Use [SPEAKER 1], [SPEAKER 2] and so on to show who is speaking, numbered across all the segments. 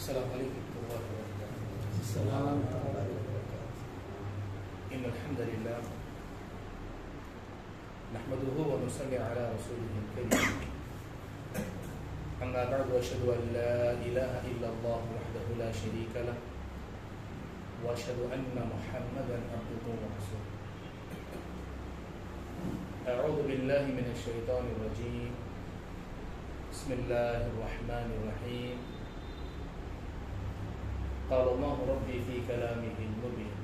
[SPEAKER 1] السلام علیکم ورحمۃ اللہ وبرکاتہ۔
[SPEAKER 2] السلام علیکم۔
[SPEAKER 1] ان الحمد للہ نحمده ونصلي على رسوله الكريم، اما بعد واشهد ان لا اله الا الله وحده لا شريك له واشهد ان محمدا عبده ورسوله۔ اعوذ بالله من الشیطان الرجیم، بسم الله الرحمن الرحیم۔ قال الله ربي في كلامه المبين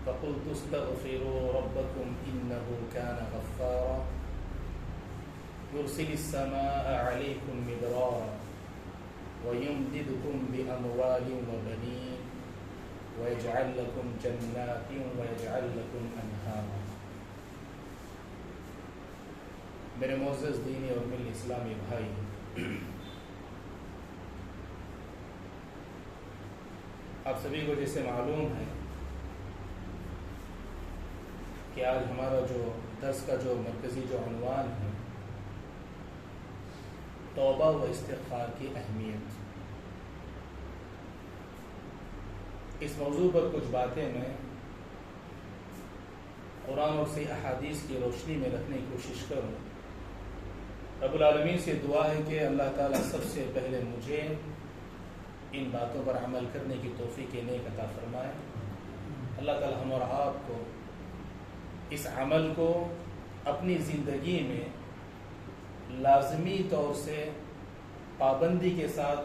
[SPEAKER 1] فقلت استغفروا ربكم إنه كان غفارا يرسل السماء عليكم مدرارا ويمددكم بأموال وبنين ويجعل لكم جنات ويجعل لكم أنهارا۔ میرے معزز دینی اور ملی اسلامی بھائی، آپ سبھی کو جیسے معلوم ہے کہ آج ہمارا جو درس کا جو مرکزی جو عنوان ہے توبہ و استغفار کی اہمیت، اس موضوع پر کچھ باتیں میں قرآن اور صحیح احادیث کی روشنی میں رکھنے کی کوشش کروں۔ رب العالمین سے دعا ہے کہ اللہ تعالیٰ سب سے پہلے مجھے ان باتوں پر عمل کرنے کی توفیق نیک عطا فرمائے۔ اللہ تعالیٰ ہم اور آپ کو اس عمل کو اپنی زندگی میں لازمی طور سے پابندی کے ساتھ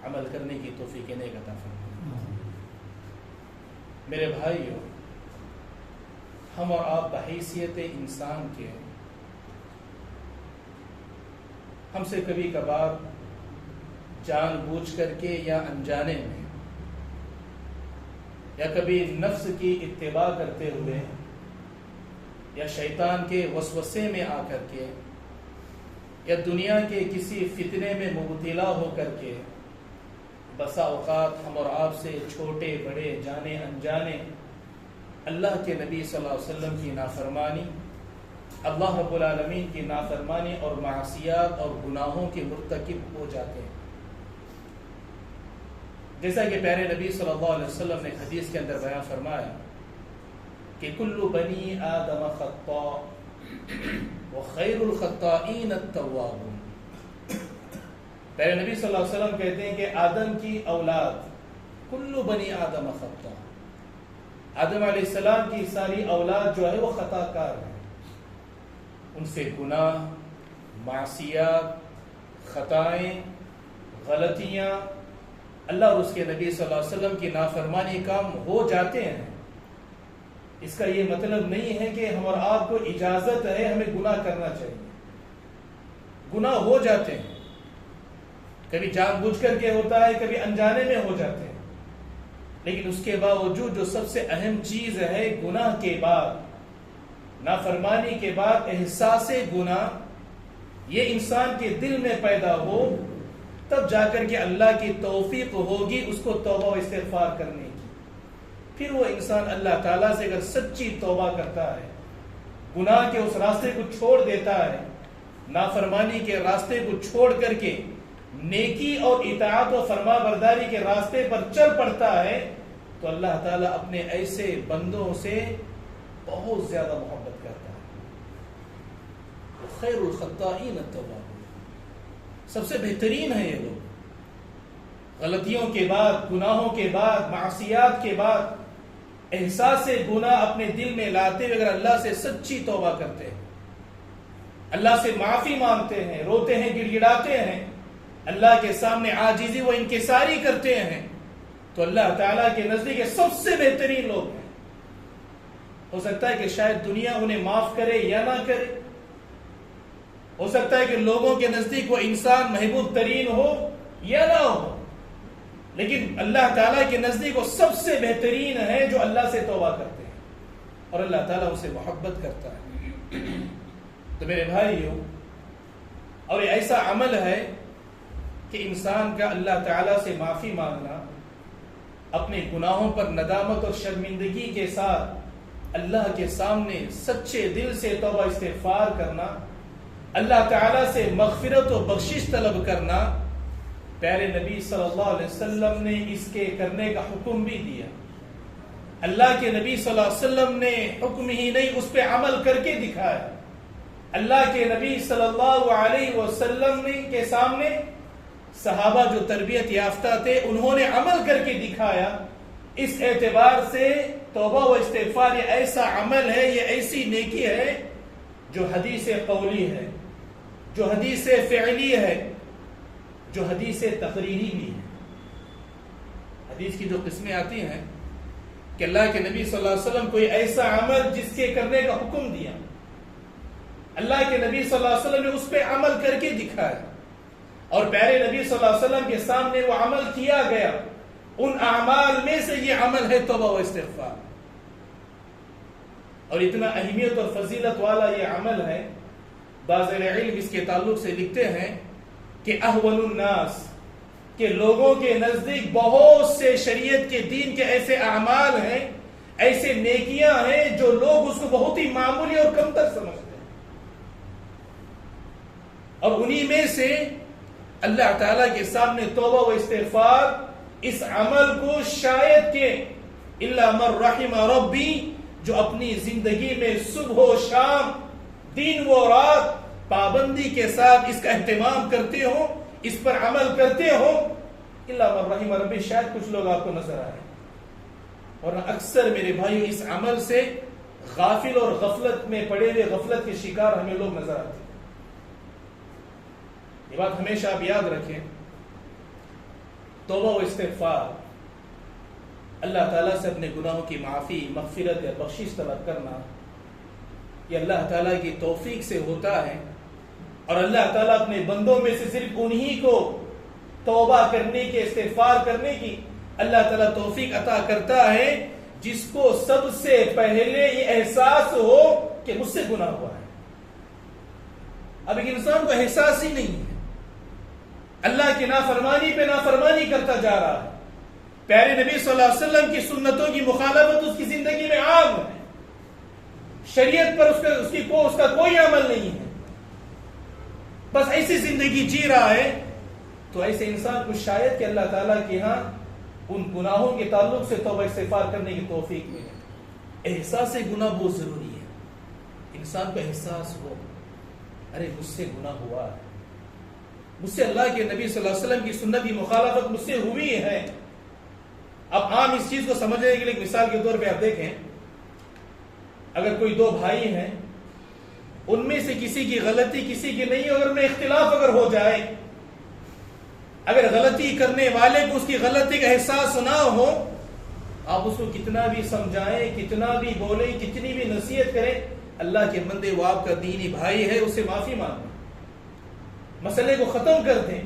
[SPEAKER 1] عمل کرنے کی توفیق نیک عطا فرمائے۔ میرے بھائیوں، ہم اور آپ بحیثیت انسان کے ہم سے کبھی کبھار جان بوجھ کر کے یا انجانے میں یا کبھی نفس کی اتباع کرتے ہوئے یا شیطان کے وسوسے میں آ کر کے یا دنیا کے کسی فتنے میں مبتلا ہو کر کے بسا اوقات ہم اور آپ سے چھوٹے بڑے جانے انجانے اللہ کے نبی صلی اللہ علیہ وسلم کی نافرمانی، اللہ رب العالمین کی نافرمانی اور معصیات اور گناہوں کے مرتکب ہو جاتے ہیں۔ جیسا کہ پیارے نبی صلی اللہ علیہ وسلم نے حدیث کے اندر بیان فرمایا کہ کل بنی آدم خطاء وخیر الخطائین التوابون۔ پیارے نبی صلی اللہ علیہ وسلم کہتے ہیں کہ آدم کی اولاد کل بنی آدم خطاء، آدم علیہ السلام کی ساری اولاد جو ہے وہ خطا کار ہے، ان سے گناہ، معصیات، خطائیں، غلطیاں، اللہ اور اس کے نبی صلی اللہ علیہ وسلم کی نافرمانی کام ہو جاتے ہیں۔ اس کا یہ مطلب نہیں ہے کہ ہم اور آپ کو اجازت ہے ہمیں گناہ کرنا چاہیے، گناہ ہو جاتے ہیں، کبھی جان بوجھ کر کے ہوتا ہے، کبھی انجانے میں ہو جاتے ہیں، لیکن اس کے باوجود جو سب سے اہم چیز ہے گناہ کے بعد، نافرمانی کے بعد احساس گناہ یہ انسان کے دل میں پیدا ہو، تب جا کر کے اللہ کی توفیق ہوگی اس کو توبہ و استغفار کرنے کی۔ پھر وہ انسان اللہ تعالیٰ سے اگر سچی توبہ کرتا ہے، گناہ کے اس راستے کو چھوڑ دیتا ہے، نافرمانی کے راستے کو چھوڑ کر کے نیکی اور اطاعت و فرما برداری کے راستے پر چل پڑتا ہے، تو اللہ تعالیٰ اپنے ایسے بندوں سے بہت زیادہ محبت کرتا ہے۔ خیر الخطائین التوابون، سب سے بہترین ہے یہ لوگ، غلطیوں کے بعد، گناہوں کے بعد، معصیات کے بعد احساس گناہ اپنے دل میں لاتے ہوئے اگر اللہ سے سچی توبہ کرتے ہیں، اللہ سے معافی مانگتے ہیں، روتے ہیں، گڑ گڑاتے ہیں، اللہ کے سامنے عاجزی و انکساری کرتے ہیں، تو اللہ تعالیٰ کے نزدیک سب سے بہترین لوگ ہیں۔ ہو سکتا ہے کہ شاید دنیا انہیں معاف کرے یا نہ کرے، ہو سکتا ہے کہ لوگوں کے نزدیک وہ انسان محبوب ترین ہو یا نہ ہو، لیکن اللہ تعالیٰ کے نزدیک وہ سب سے بہترین ہے جو اللہ سے توبہ کرتے ہیں، اور اللہ تعالیٰ اسے محبت کرتا ہے۔ تو میرے بھائیوں، اور یہ ایسا عمل ہے کہ انسان کا اللہ تعالیٰ سے معافی مانگنا، اپنے گناہوں پر ندامت اور شرمندگی کے ساتھ اللہ کے سامنے سچے دل سے توبہ استغفار کرنا، اللہ تعالیٰ سے مغفرت و بخشش طلب کرنا، پیارے نبی صلی اللہ علیہ وسلم نے اس کے کرنے کا حکم بھی دیا. اللہ کے نبی صلی اللہ علیہ وسلم نے حکم ہی نہیں اس پہ عمل کر کے دکھایا. اللہ کے نبی صلی اللہ علیہ وسلم کے سامنے صحابہ جو تربیت یافتہ تھے انہوں نے عمل کر کے دکھایا. اس اعتبار سے توبہ و استغفار یہ ایسا عمل ہے, یہ ایسی نیکی ہے جو حدیث قولی ہے, جو حدیث فعلی ہے, جو حدیث تقریری بھی ہے. حدیث کی جو قسمیں آتی ہیں کہ اللہ کے نبی صلی اللہ علیہ وسلم کوئی ایسا عمل جس کے کرنے کا حکم دیا, اللہ کے نبی صلی اللہ علیہ وسلم نے اس پہ عمل کر کے دکھایا, اور پیارے نبی صلی اللہ علیہ وسلم کے سامنے وہ عمل کیا گیا. ان اعمال میں سے یہ عمل ہے توبہ و استغفار, اور اتنا اہمیت اور فضیلت والا یہ عمل ہے. بعض علم اس کے تعلق سے لکھتے ہیں کہ احول الناس, کہ لوگوں کے نزدیک بہت سے شریعت کے دین کے ایسے اعمال ہیں, ایسے نیکیاں ہیں جو لوگ اس کو بہت ہی معمولی اور کم تر سمجھتے ہیں, اور انہی میں سے اللہ تعالیٰ کے سامنے توبہ و استغفار اس عمل کو شاید کہ الا من رحم ربی, جو اپنی زندگی میں صبح و شام دن و رات پابندی کے ساتھ اس کا اہتمام کرتے ہوں, اس پر عمل کرتے ہوں, الا من رحم ربی, شاید کچھ لوگ آپ کو نظر آئے. اور اکثر میرے بھائیو اس عمل سے غافل اور غفلت میں پڑے ہوئے, غفلت کے شکار ہمیں لوگ نظر آتے ہیں. یہ بات ہمیشہ آپ یاد رکھیں, توبہ و استغفار, اللہ تعالیٰ سے اپنے گناہوں کی معافی, مغفرت یا بخشش طلب کرنا, یہ اللہ تعالیٰ کی توفیق سے ہوتا ہے. اور اللہ تعالیٰ اپنے بندوں میں سے صرف انہی کو توبہ کرنے کے, استغفار کرنے کی اللہ تعالیٰ توفیق عطا کرتا ہے جس کو سب سے پہلے یہ احساس ہو کہ مجھ سے گناہ ہوا ہے. اب ایک انسان کو احساس ہی نہیں ہے, اللہ کی نافرمانی پہ نافرمانی کرتا جا رہا ہے, پیارے نبی صلی اللہ علیہ وسلم کی سنتوں کی مخالفت اس کی زندگی میں عام ہے, شریعت پر اس کا کوئی عمل نہیں ہے, بس ایسی زندگی جی رہا ہے. تو ایسے انسان کو شاید کہ اللہ تعالیٰ کے ہاں ان گناہوں کے تعلق سے توبہ استغفار کرنے کی توفیق ملے. احساس گناہ بہت ضروری ہے, انسان کو احساس ہو ارے مجھ سے گناہ ہوا ہے, مجھ سے اللہ کے نبی صلی اللہ علیہ وسلم کی سنت کی مخالفت مجھ سے ہوئی ہے. اب عام اس چیز کو سمجھنے کے لیے مثال کے طور پہ آپ دیکھیں, اگر کوئی دو بھائی ہیں, ان میں سے کسی کی غلطی کسی کی نہیں, اگر میں اختلاف اگر ہو جائے, اگر غلطی کرنے والے کو اس کی غلطی کا احساس نہ ہو, آپ اس کو کتنا بھی سمجھائیں, کتنا بھی بولیں, کتنی بھی نصیحت کریں, اللہ کے بندے وہ آپ کا دینی بھائی ہے, اس سے معافی مانگیں, مسئلے کو ختم کر دیں.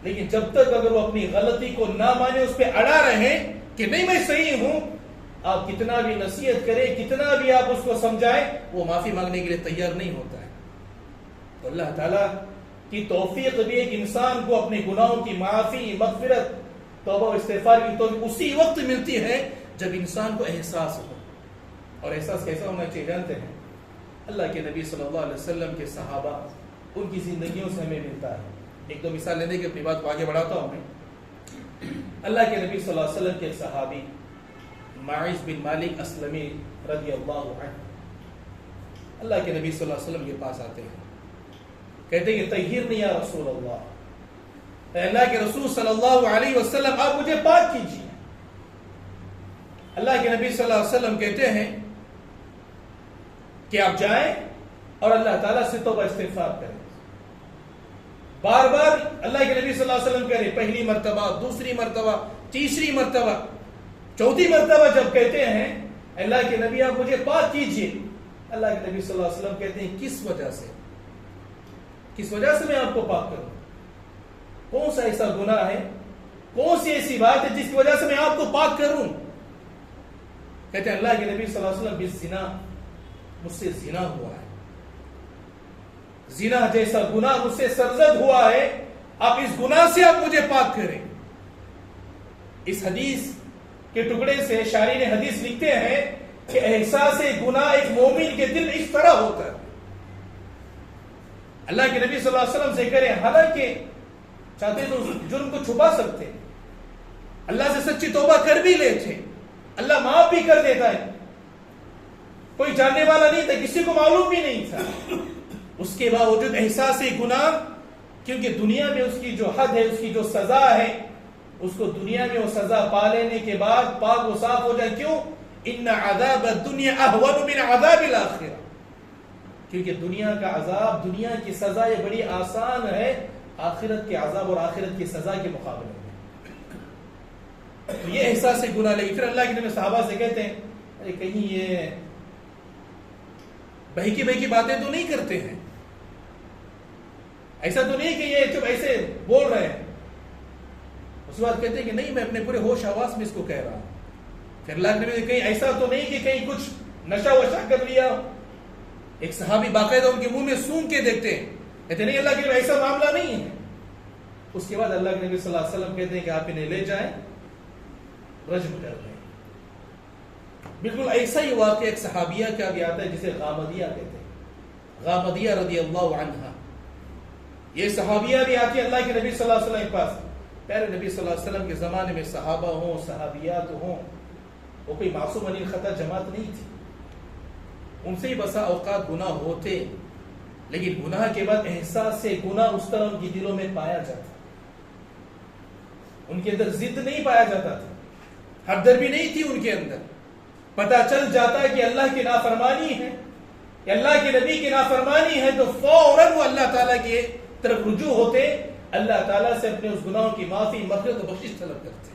[SPEAKER 1] لیکن جب تک اگر وہ اپنی غلطی کو نہ مانے, اس پہ اڑا رہیں کہ نہیں میں صحیح ہوں, آپ کتنا بھی نصیحت کریں, کتنا بھی آپ اس کو سمجھائیں, وہ معافی مانگنے کے لیے تیار نہیں ہوتا ہے. تو اللہ تعالیٰ کی توفیق بھی ایک انسان کو اپنے گناہوں کی معافی, مغفرت, توبہ و استغفار کی توفیق اسی وقت ملتی ہے جب انسان کو احساس ہو. اور احساس کیسا ہونا چاہیے جانتے ہیں, اللہ کے نبی صلی اللہ علیہ وسلم کے صحابہ, ان کی زندگیوں سے ہمیں ملتا ہے. ایک دو مثال لینے کے اپنی بات کو آگے بڑھاتا ہوں میں. اللہ کے نبی صلی اللہ علیہ وسلم کے صحابی معاذ بن مالک اسلمی رضی اللہ عنہ, اللہ کے نبی صلی اللہ علیہ وسلم کے پاس آتے ہیں, کہتے ہیں کہ طہرنی یا رسول اللہ, اللہ کے رسول صلی اللہ علیہ وسلم آپ مجھے پاک کیجیے. اللہ کے نبی صلی اللہ علیہ وسلم کہتے ہیں کہ آپ جائیں اور اللہ تعالیٰ سے توبہ استغفار کریں. بار بار اللہ کے نبی صلی اللہ علیہ وسلم کہہ رہے, پہلی مرتبہ, دوسری مرتبہ, تیسری مرتبہ, چوتھی مرتبہ جب کہتے ہیں اللہ کے نبی آپ مجھے پاک کیجیے, اللہ کے نبی صلی اللہ علیہ وسلم کہتے ہیں کس وجہ سے, کس وجہ سے میں آپ کو پاک کروں, کون سا ایسا گناہ ہے, کون سی ایسی بات ہے جس کی وجہ سے میں آپ کو پاک کروں. کہتے ہیں اللہ کے نبی صلی اللہ علیہ وسلم بالزنا, مجھ سے زنا ہوا ہے, زنا جیسا گناہ مجھ سے سرزد ہوا ہے, آپ اس گناہ سے آپ مجھے پاک کریں. اس حدیث کے ٹکڑے سے شاعری نے حدیث لکھتے ہیں کہ احساس گناہ ایک مومن کے دل اس طرح ہوتا ہے. اللہ کے نبی صلی اللہ علیہ وسلم سے کریں, حالانکہ چاہتے تو اس جرم کو چھپا سکتے، اللہ سے سچی توبہ کر بھی لیتے، اللہ معاف بھی کر دیتا ہے، کوئی جاننے والا نہیں تھا، کسی کو معلوم بھی نہیں تھا، اس کے باوجود احساس گناہ، کیونکہ دنیا میں اس کی جو حد ہے، اس کی جو سزا ہے، اس کو دنیا میں وہ سزا پا لینے کے بعد پاک و صاف ہو جائے. کیوں؟ ان عذاب الدنیا اہون من عذاب الاخرہ، کیونکہ دنیا کا عذاب، دنیا کی سزا یہ بڑی آسان ہے آخرت کے عذاب اور آخرت کی سزا کے مقابلے میں. تو یہ احساس گناہ لگی. پھر اللہ کے نبی صحابہ سے کہتے ہیں ارے کہیں یہ بہکی بہکی باتیں تو نہیں کرتے ہیں، ایسا تو نہیں کہ یہ چپ ایسے بول رہے ہیں. اس بات کہتے ہیں کہ نہیں، میں اپنے پورے ہوش حواس میں اس کو کہہ رہا ہوں. پھر اللہ کے نبی کہیں ایسا تو نہیں کہ کہیں کچھ نشہ وشا کر لیا. ایک صحابی باقاعدہ ان کے منہ میں سونگ کے دیکھتے ہیں، کہتے نہیں اللہ کے نبی ایسا معاملہ نہیں ہے. اس کے بعد اللہ کے نبی صلی اللہ علیہ وسلم کہتے ہیں کہ آپ انہیں لے جائیں، رجم کر دیں. بالکل ایسا ہی واقعہ ایک صحابیہ کا بھی آتا ہے جسے غامدیہ کہتے ہیں، غامدیہ رضی اللہ عنہا. یہ صحابیہ بھی آتی ہے اللہ کے نبی صلی اللہ علیہ وسلم کے پاس. پیارے نبی صلی اللہ علیہ وسلم کے زمانے میں صحابہ ہوں، صحابیات ہوں، وہ کوئی معصوم علی خطا جماعت نہیں تھی. ان سے ہی بسا اوقات گناہ ہوتے، لیکن گناہ کے بعد احساس سے گناہ اس طرح ان کی دلوں میں پایا جاتا، ان کے اندر ضد نہیں پایا جاتا تھا، ہمدردی نہیں تھی ان کے اندر. پتہ چل جاتا ہے کہ اللہ کی نافرمانی ہے، کہ اللہ کے نبی کی نافرمانی ہے، تو فوراً وہ اللہ تعالیٰ کی طرف رجوع ہوتے، اللہ تعالیٰ سے اپنے اس گناہوں کی معافی، مغفرت و بخشش طلب کرتے.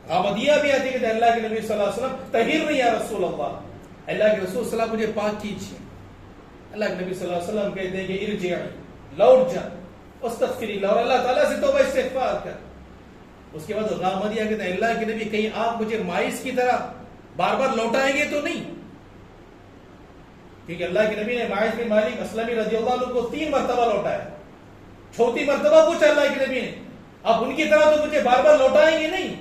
[SPEAKER 1] غامدیہ بھی آتی کہ اللہ کے نبی صلی اللہ علیہ وسلم طہرنی یا رسول اللہ، اللہ کے رسول صلی اللہ علیہ وسلم مجھے پاک کیجیے. اللہ کے نبی صلی اللہ علیہ وسلم کہتے ہیں کہ ارجعی، لوٹ جا، واستغفری اللہ، اور اللہ تعالیٰ سے توبہ استغفار کر. اس کے بعد غامدیہ کہتے ہیں اللہ کے نبی کہیں آپ مجھے مائز کی طرح بار بار لوٹائیں گے تو نہیں؟ کیونکہ اللہ کے نبی نے مائز بن مالک اسلمی رضی اللہ عنہ کو 3 مرتبہ لوٹایا. چوتھی مرتبہ پوچھا اللہ کے نبی نے آپ ان کی طرح تو مجھے بار بار لوٹائیں گے نہیں؟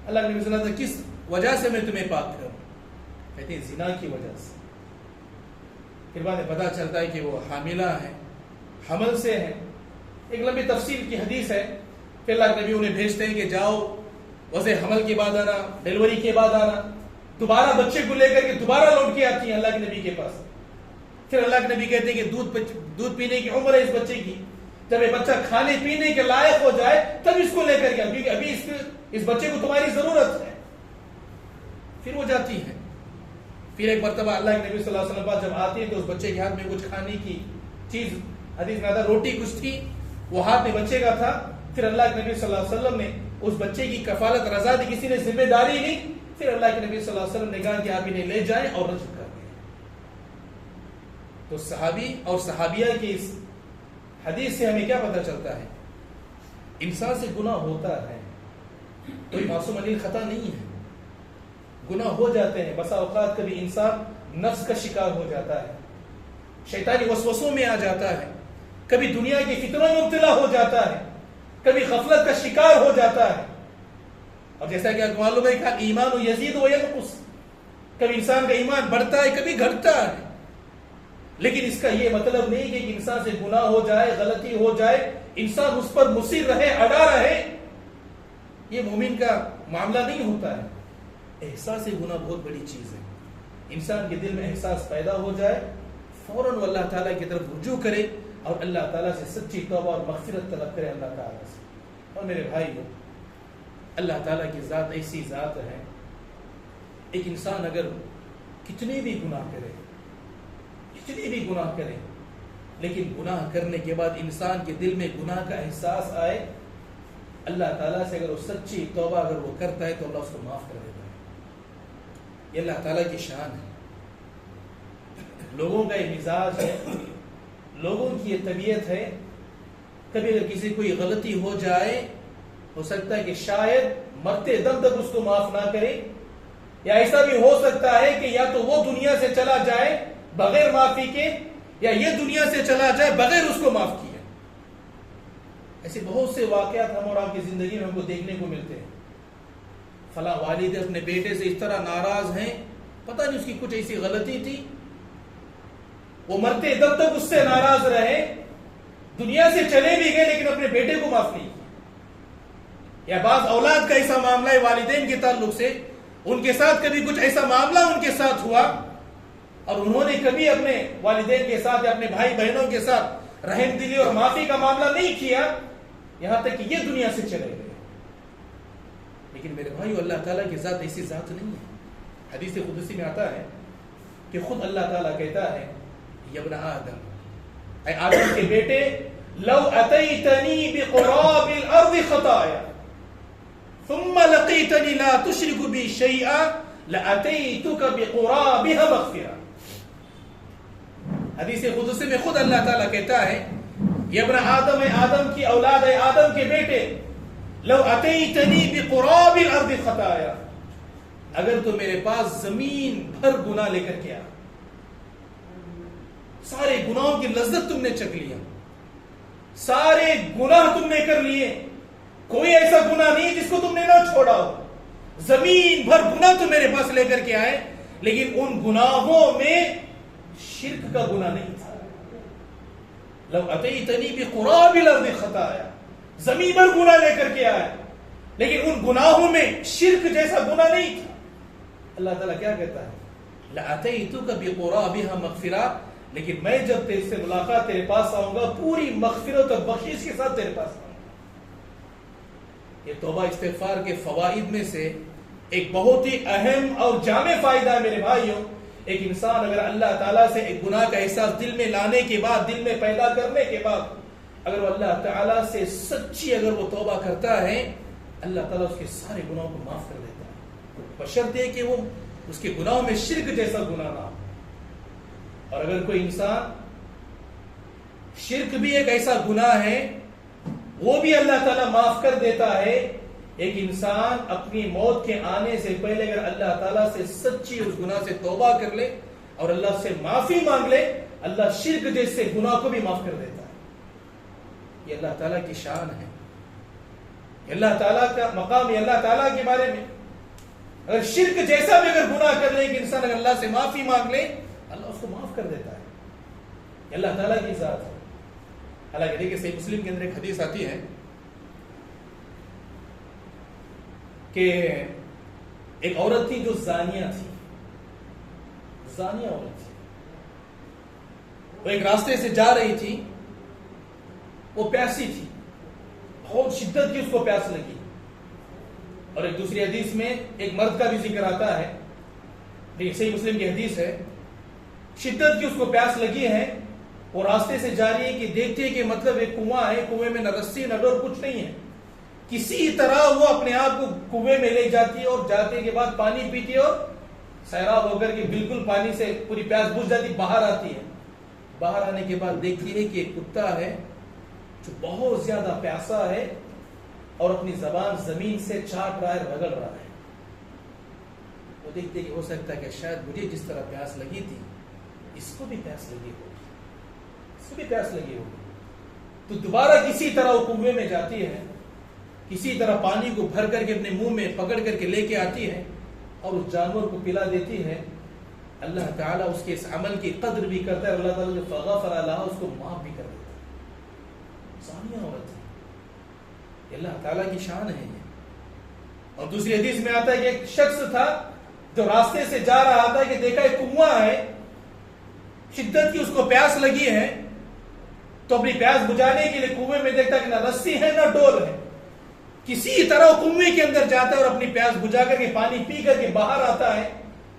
[SPEAKER 1] اللہ کے نبی صلی اللہ علیہ وسلم کس وجہ سے میں تمہیں پاک کروں؟ کہتے ہیں زنا کی وجہ سے. پھر بعد میں پتا چلتا ہے کہ وہ حاملہ ہیں، حمل سے ہیں. ایک لمبی تفصیل کی حدیث ہے. پھر اللہ کے نبی انہیں بھیجتے ہیں کہ جاؤ، وضع حمل کے بعد آنا، ڈیلیوری کے بعد آنا. دوبارہ بچے کو لے کر کے دوبارہ لوٹ کے آتی ہیں اللہ کے نبی کے پاس. پھر اللہ کے نبی کہتے ہیں کہ دودھ پینے کی عمر ہے اس بچے کی، جب یہ بچہ کھانے پینے کے لائق ہو جائے تب اس کو لے کر گیا، کیونکہ ابھی اس بچے کو تمہاری ضرورت ہے. پھر وہ جاتی ہے. پھر ایک مرتبہ اللہ کے نبی صلی اللہ علیہ وسلم بعد جب آتی ہے تو اس بچے کے ہاتھ میں کچھ کھانے کی چیز، حدیث میں آتا روٹی کچھ تھی، وہ ہاتھ میں بچے کا تھا. پھر اللہ کے نبی صلی اللہ علیہ وسلم نے اس بچے کی کفالت رضا دی، کسی نے ذمہ داری لی. پھر اللہ کے نبی صلی اللہ علیہ وسلم نے کہا کہ آپ انہیں لے جائیں اور رجم کر دیں. تو صحابی اور صحابیہ کی اس حدیث سے ہمیں کیا پتہ چلتا ہے؟ انسان سے گناہ ہوتا ہے، کوئی معصوم علی خطا نہیں ہے، گناہ ہو جاتے ہیں. بسا اوقات کبھی انسان نفس کا شکار ہو جاتا ہے، شیطانی وسوسوں میں آ جاتا ہے، کبھی دنیا کی فتنوں میں مبتلا ہو جاتا ہے، کبھی غفلت کا شکار ہو جاتا ہے. اور جیسا کہ آپ معلوم ہے کہ ایمان و یزید و ینقص، کبھی انسان کا ایمان بڑھتا ہے کبھی گھٹتا ہے. لیکن اس کا یہ مطلب نہیں کہ انسان سے گناہ ہو جائے، غلطی ہو جائے، انسان اس پر مصر رہے، اڑا رہے. یہ مومن کا معاملہ نہیں ہوتا ہے. احساس گناہ بہت بڑی چیز ہے. انسان کے دل میں احساس پیدا ہو جائے، فوراً وہ اللہ تعالیٰ کی طرف رجوع کرے اور اللہ تعالیٰ سے سچی توبہ اور مغفرت طلب کرے اللہ تعالیٰ سے. اور میرے بھائیو، اللہ تعالیٰ کی ذات ایسی ذات ہے، ایک انسان اگر کتنے بھی گناہ کرے، لیکن گناہ کرنے کے بعد انسان کے دل میں گناہ کا احساس آئے، اللہ تعالیٰ سے اگر وہ سچی توبہ اگر وہ کرتا ہے تو اللہ اس کو معاف کر دیتا ہے. یہ اللہ تعالیٰ کی شان ہے. لوگوں کا یہ مزاج ہے، لوگوں کی یہ طبیعت ہے. کبھی اگر کسی کوئی غلطی ہو جائے، ہو سکتا ہے کہ شاید مرتے دم تک اس کو معاف نہ کرے، یا ایسا بھی ہو سکتا ہے کہ یا تو وہ دنیا سے چلا جائے بغیر معافی کے، یا یہ دنیا سے چلا جائے بغیر اس کو معاف کیے. ایسے بہت سے واقعات ہم اور آپ کی زندگی میں ہم کو دیکھنے کو ملتے ہیں. فلاں والد اپنے بیٹے سے اس طرح ناراض ہیں، پتہ نہیں اس کی کچھ ایسی غلطی تھی، وہ مرتے دم تک اس سے ناراض رہے، دنیا سے چلے بھی گئے لیکن اپنے بیٹے کو معاف نہیں کیا. یا بعض اولاد کا ایسا معاملہ ہے والدین کے تعلق سے، ان کے ساتھ کبھی کچھ ایسا معاملہ ان کے ساتھ ہوا اور انہوں نے کبھی اپنے والدین کے ساتھ یا اپنے بھائی بہنوں کے ساتھ رحم دلی اور معافی کا معاملہ نہیں کیا، یہاں تک کہ یہ دنیا سے چلے گئے. لیکن میرے بھائیو، اللہ تعالیٰ کی ذات ایسی ذات نہیں ہے. حدیث قدسی میں آتا ہے کہ خود اللہ تعالیٰ کہتا ہے یا ابن آدم، اے آدم کے بیٹے، لو اتیتنی بقراب الارض خطایا ثم لقیتنی لا تشرک بی شیئا لاتیتک بقرابها مغفرہ. حدیث قدسی میں خود اللہ تعالیٰ کہتا ہے یا ابن آدم، اے آدم کی اولاد، اے آدم کے بیٹے، لو اتیتنی بقراب الارض خطایا، اگر تو میرے پاس زمین بھر گناہ لے کر کے آ، سارے گناہوں کی لذت تم نے چکھ لیا، سارے گناہ تم نے کر لیے، کوئی ایسا گناہ نہیں جس کو تم نے نہ چھوڑا ہو، زمین بھر گناہ تم میرے پاس لے کر کے آئے، لیکن ان گناہوں میں شرک کا گناہ نہیں تھا. لو اتیتنی بقراب الارض خطایا، زمین بھر گناہ لے کر کے آئے لیکن ان گناہوں میں شرک جیسا گناہ نہیں تھا. اللہ تعالیٰ کیا کہتا ہے؟ لَأَتَيْتُكَ بِقُرَابِهَا مَغْفِرَةً، لیکن میں جب تیرے سے ملاقات تیرے پاس آؤں گا پوری مغفرت اور بخشش کے ساتھ تیرے پاس آؤں گا. یہ توبہ استغفار کے فوائد میں سے ایک بہت ہی اہم اور جامع فائدہ ہے میرے بھائیوں. ایک انسان اگر اللہ تعالیٰ سے ایک گناہ کا احساس دل میں لانے کے بعد، دل میں پیدا کرنے کے بعد، اگر وہ اللہ تعالیٰ سے سچی اگر وہ توبہ کرتا ہے، اللہ تعالیٰ اس کے سارے گناہوں کو معاف کر دیتا ہے، بشرطے کہ وہ اس کے گناہوں میں شرک جیسا گناہ نہ ہو. اور اگر کوئی انسان، شرک بھی ایک ایسا گناہ ہے، وہ بھی اللہ تعالیٰ معاف کر دیتا ہے. ایک انسان اپنی موت کے آنے سے پہلے اگر اللہ تعالیٰ سے سچی اس گناہ سے توبہ کر لے اور اللہ سے معافی مانگ لے، اللہ شرک جیسے گناہ کو بھی معاف کر دیتا ہے. یہ اللہ تعالیٰ کی شان ہے، اللہ تعالیٰ کا مقام ہے. اللہ تعالیٰ کے بارے میں اگر شرک جیسا بھی اگر گناہ کر لے کہ انسان اگر اللہ سے معافی مانگ لے، اللہ اس کو معاف کر دیتا ہے. یہ اللہ تعالیٰ کی ذات ہے. حالانکہ دیکھیں صحیح مسلم کے اندر ایک حدیث آتی ہے کہ ایک عورت تھی جو زانیہ تھی، زانیہ عورت تھی. وہ ایک راستے سے جا رہی تھی، وہ پیاسی تھی، بہت شدت کی اس کو پیاس لگی. اور ایک دوسری حدیث میں ایک مرد کا بھی ذکر آتا ہے، صحیح مسلم کی حدیث ہے، شدت کی اس کو پیاس لگی ہے، وہ راستے سے جا رہی ہے کہ دیکھتی ہے کہ مطلب ایک کنواں ہے، کنویں میں نہ رسی نہ ڈور کچھ نہیں ہے. کسی طرح وہ اپنے آپ کو کنویں میں لے جاتی ہے اور جاتے کے بعد پانی پیتی ہے اور سیراب ہو کر کے بالکل پانی سے پوری پیاس بجھ جاتی، باہر آتی ہے. باہر آنے کے بعد دیکھتی ہے کہ ایک کتا ہے جو بہت زیادہ پیاسا ہے اور اپنی زبان زمین سے چاٹ رہا ہے، رگڑ رہا ہے. وہ دیکھتے کہ ہو سکتا ہے کہ شاید مجھے جس طرح پیاس لگی تھی اس کو بھی پیاس لگی ہوگی، اس کو بھی پیاس لگی ہوگی. تو دوبارہ کسی طرح وہ کنویں میں جاتی ہے، کسی طرح پانی کو بھر کر کے اپنے منہ میں پکڑ کر کے لے کے آتی ہے اور اس جانور کو پلا دیتی ہے. اللہ تعالیٰ اس کے اس عمل کی قدر بھی کرتا ہے، اللہ تعالیٰ جو فغفر لہا اس کو معاف بھی کر دیتا ہے. زانیہ عورت ہے، یہ اللہ تعالیٰ کی شان ہے. اور دوسری حدیث میں آتا ہے کہ ایک شخص تھا جو راستے سے جا رہا تھا کہ دیکھا ایک کنواں ہے، شدت کی اس کو پیاس لگی ہے، تو اپنی پیاس بجھانے کے لیے کنویں میں دیکھتا کہ نہ رسی ہے نہ ڈول ہے. کسی طرح وہ کنویں کے اندر جاتا ہے اور اپنی پیاس بجھا کر کے پانی پی کر کے باہر آتا ہے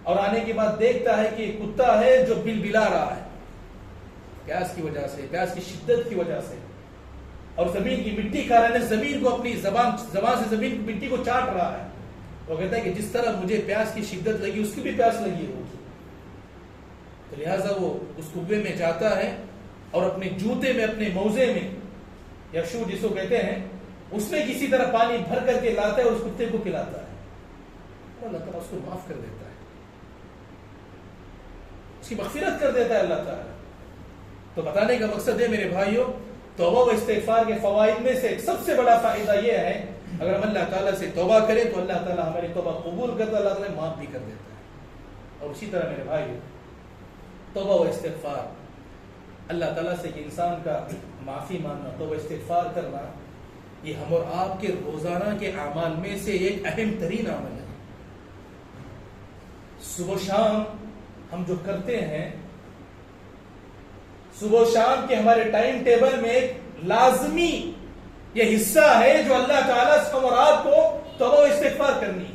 [SPEAKER 1] اور آنے کے بعد دیکھتا ہے کہ ایک کتا ہے جو بل بلا رہا ہے پیاس کی وجہ سے، پیاس کی شدت کی وجہ سے، اور زمین کی مٹی کھا رہا ہے، زمین کو اپنی زبان سے زمین کی مٹی کو چاٹ رہا ہے. وہ کہتا ہے کہ جس طرح مجھے پیاس کی شدت لگی اس کی بھی پیاس لگی ہوگی. تو لہٰذا وہ اس کنویں میں جاتا ہے اور اپنے جوتے میں، اپنے موزے میں یا شو جس کو کہتے ہیں، اس میں کسی طرح پانی بھر کر کے لاتا ہے اور اس کتے کو پلاتا ہے. اللہ تعالیٰ اس کو معاف کر دیتا ہے، اس کی مغفرت کر دیتا ہے اللہ تعالیٰ. تو بتانے کا مقصد ہے میرے بھائیوں، توبہ و استغفار کے فوائد میں سے ایک سب سے بڑا فائدہ یہ ہے، اگر ہم اللہ تعالیٰ سے توبہ کریں تو اللہ تعالیٰ ہماری توبہ قبول کرتا ہے، اللہ تعالیٰ معاف بھی کر دیتا ہے. اور اسی طرح میرے بھائیوں، توبہ و استغفار اللہ تعالیٰ سے کہ انسان کا معافی مانگنا، توبہ استغفار کرنا، یہ ہم اور آپ کے روزانہ کے اعمال میں سے ایک اہم ترین عمل ہے۔ صبح و شام ہم جو کرتے ہیں، صبح و شام کے ہمارے ٹائم ٹیبل میں ایک لازمی یہ حصہ ہے جو اللہ تعالیٰ سے ہم اور آپ کو توبہ و استغفار کرنی ہے۔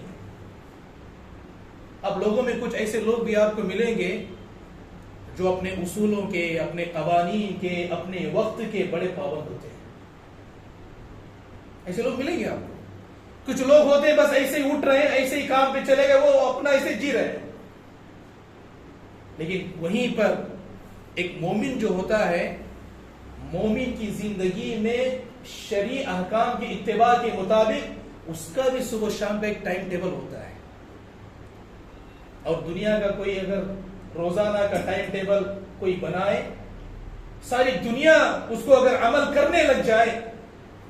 [SPEAKER 1] اب لوگوں میں کچھ ایسے لوگ بھی آپ کو ملیں گے جو اپنے اصولوں کے، اپنے قوانین کے، اپنے وقت کے بڑے پابند ہوتے ہیں۔ ایسے لوگ ملیں گے آپ کو۔ کچھ لوگ ہوتے ہیں بس ایسے ہی اٹھ رہے ہیں، ایسے ہی کام پہ چلے گئے، وہ اپنا ایسے جی رہے ہیں۔ لیکن وہیں پر ایک مومن جو ہوتا ہے، مومن کی زندگی میں شرعی احکام کی اتباع کے مطابق اس کا بھی صبح و شام کا ایک ٹائم ٹیبل ہوتا ہے۔ اور دنیا کا کوئی اگر روزانہ کا ٹائم ٹیبل کوئی بنائے، ساری دنیا اس کو اگر عمل کرنے لگ جائے،